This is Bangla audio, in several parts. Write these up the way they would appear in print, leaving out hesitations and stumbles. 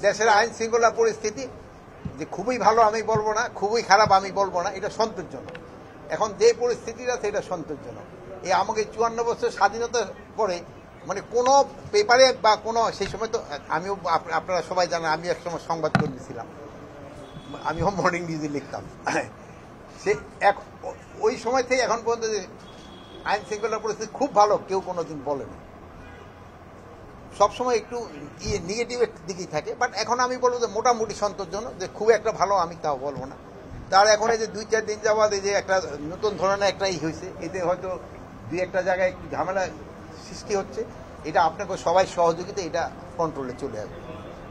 দেশের আইন শৃঙ্খলা পরিস্থিতি যে খুবই ভালো আমি বলবো না, খুবই খারাপ আমি বলবো না, এটা সন্তোষজনক। এখন যে পরিস্থিতিটা আছে এটা সন্তোষজনক। এই আমাকে 54 বছর স্বাধীনতার পরে মানে কোনো পেপারে বা কোনো সেই সময় তো আমিও আপনারা সবাই জানেন আমি একসময় সংবাদকর্মী ছিলাম, আমিও মর্নিং নিউজে লিখতাম। সে ওই সময় থেকে এখন পর্যন্ত যে আইন শৃঙ্খলার পরিস্থিতি খুব ভালো কেউ কোনোদিন বলেনি। সবসময় একটু নেগেটিভের দিকেই থাকে, বাট এখন আমি বলবো যে মোটামুটি সন্তোষজনক, যে খুব একটা ভালো আমি তাও বলবো না। তার এখন এই যে 2-4 দিন যাওয়া এই যে একটা নতুন ধরনের একটা হয়েছে, এতে হয়তো 2-1টা জায়গায় একটু ঝামেলা সৃষ্টি হচ্ছে, এটা আপনাকে সবাই সহযোগিতা এটা কন্ট্রোলে চলে আসবে।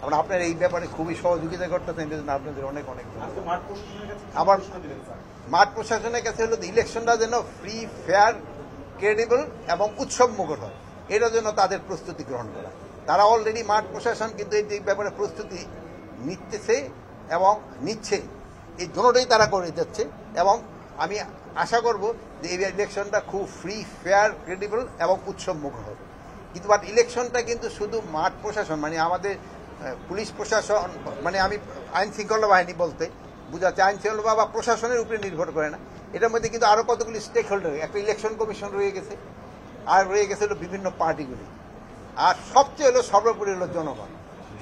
আমরা আপনার এই ব্যাপারে খুবই সহযোগিতা করতেছেন, এই জন্য আপনাদের অনেক অনেক আবার মাঠ প্রশাসনের কাছে হলো ইলেকশনটা যেন ফ্রি, ফেয়ার, ক্রেডিবল এবং উৎসব মুখর হয়, এটার জন্য তাদের প্রস্তুতি গ্রহণ করা। তারা অলরেডি মাঠ প্রশাসন কিন্তু এই ব্যাপারে প্রস্তুতি নিতেছে এবং নিচ্ছে, এই দুটোটাই তারা করে যাচ্ছে। এবং আমি আশা করব যে এই ইলেকশনটা খুব ফ্রি, ফেয়ার, ক্রেডিবল এবং উৎসব মুখর হবে। কিন্তু বাট ইলেকশনটা কিন্তু শুধু মাঠ প্রশাসন মানে আমাদের পুলিশ প্রশাসন মানে আমি আইন শৃঙ্খলা বাহিনী বলতে বুঝাচ্ছে, আইন শৃঙ্খলা বা প্রশাসনের উপরে নির্ভর করে না। এটার মধ্যে কিন্তু আরো কতগুলি স্টেক হোল্ডার, একটা ইলেকশন কমিশন রয়ে গেছে, আর রয়ে গেছে হলো বিভিন্ন পার্টিগুলি, আর সবচেয়ে হলো সর্বোপরি হলো জনগণ।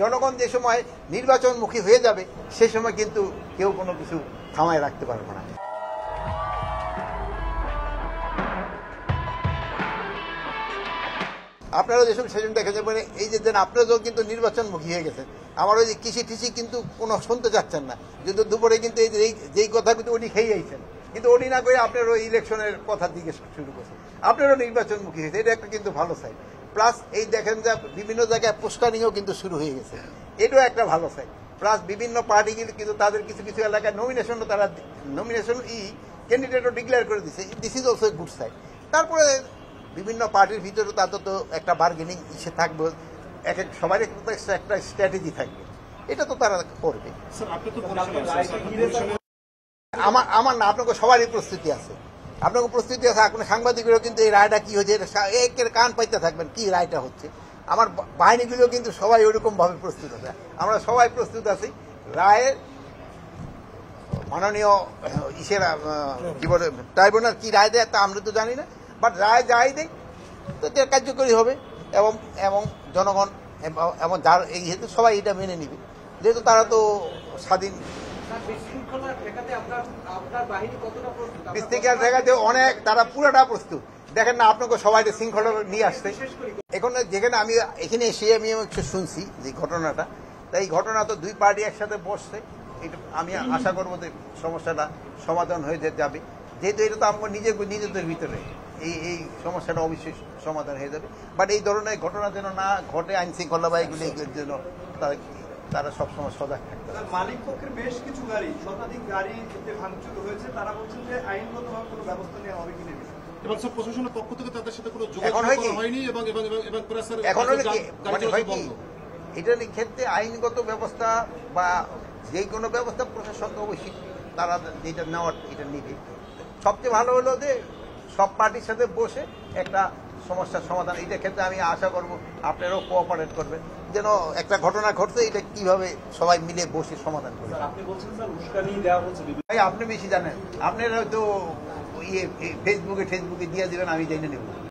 জনগণ যে সময় নির্বাচনমুখী হয়ে যাবে সে সময় কিন্তু কেউ কোনো কিছু থামায় রাখতে পারবে না। আপনারা যেসব সেজন দেখেন মানে এই যে আপনারাও কিন্তু নির্বাচনমুখী হয়ে গেছেন, আমার ওই যে কৃষি টিসি কিন্তু কোনো শুনতে চাচ্ছেন না, কিন্তু দুপুরে কিন্তু যেই কথা কিন্তু ওটি খেয়ে যাইছেন, কিন্তু ওটি না করে আপনার ওই ইলেকশনের কথার দিকে শুরু করছেন, আপনারও নির্বাচনমুখী হয়েছে, এটা একটা কিন্তু ভালো সাইড। প্লাস এই দেখেন যে বিভিন্ন জায়গায় পোস্টারিংও কিন্তু শুরু হয়ে গেছে, এটাও একটা ভালো সাইড। প্লাস বিভিন্ন পার্টিগুলি কিন্তু তাদের কিছু কিছু এলাকায় নমিনেশনও তারা ক্যান্ডিডেটও ডিক্লেয়ার করে দিচ্ছে, this is also a good side. তারপরে বিভিন্ন পার্টির ভিতরে তাদের তো একটা বার্গেনিং ইসে থাকবে, এক এক সবার একটা স্ট্র্যাটেজি থাকবে, এটা তো তারা করবে। আমার না, আপনাকে সবারই প্রস্তুতি আছে, আপনাকে প্রস্তুতি আছে। আপনার সাংবাদিকরাও কিন্তু এই রায়টা কি হচ্ছে একের কান পাইতে থাকবেন কি রায়টা হচ্ছে। আমার বাহিনীগুলো কিন্তু সবাই ওইরকম ভাবে প্রস্তুত আছে, আমরা সবাই প্রস্তুত আছি। রায়ের মাননীয় ট্রাইব্যুনাল কি রায় দেয় তা আমরা তো জানি না, বাট রায় যাই দেয় তো কার্যকরী হবে এবং জনগণ এবং যার এই হেতু সবাই এটা মেনে নিবে, যেহেতু তারা তো স্বাধীন। বিশৃঙ্খলা ঠেকাতে অনেক তারা পুরোটা প্রস্তুত। দেখেন না আপনাকে সবাই শৃঙ্খলা নিয়ে আসছে। এখন যেখানে আমি এখানে এসে আমি একটু শুনছি যে ঘটনাটা, তাই এই ঘটনা তো দুই পার্টি একসাথে বসছে, এটা আমি আশা করবো যে সমস্যাটা সমাধান হয়ে যাবে, যেহেতু এটা তো আমার নিজেদের ভিতরে এই সমস্যাটা অবশ্যই সমাধান হয়ে যাবে। বাট এই ধরনের ঘটনা যেন না ঘটে, আইন শৃঙ্খলা বাহিনীগুলি জন্য তারা সবসময় সজাগ থাকবে। মালিক পক্ষের বেশ কিছু গাড়ি, শতাধিক গাড়ি ভাঙচুর হয়েছে, তারা বলছেন যে আইনগতভাবে কোনো ব্যবস্থা নেওয়া হবে কিনা। এবং সব প্রশাসনের পক্ষ থেকে তাদের সাথে কোনো যোগাযোগ হয়নি এবং এখন এটার ক্ষেত্রে আইনগত ব্যবস্থা বা যে কোনো ব্যবস্থা প্রশাসন অবশ্যই তারা যেটা নেওয়ার এটা নিবে। সবচেয়ে ভালো হলো যে সব পার্টির সাথে বসে একটা সমস্যার সমাধান, এটার ক্ষেত্রে আমি আশা করব আপনারাও কোঅপারেট করবেন, যেন একটা ঘটনা ঘটছে এটা কিভাবে সবাই মিলে বসে সমাধান করবে। আপনি বলছেন স্যার উস্কানি দেওয়া হচ্ছে, ভাই আপনি বেশি জানেন, আপনারা হয়তো ফেসবুকে দিয়ে দিবেন, আমি জেনে নেব।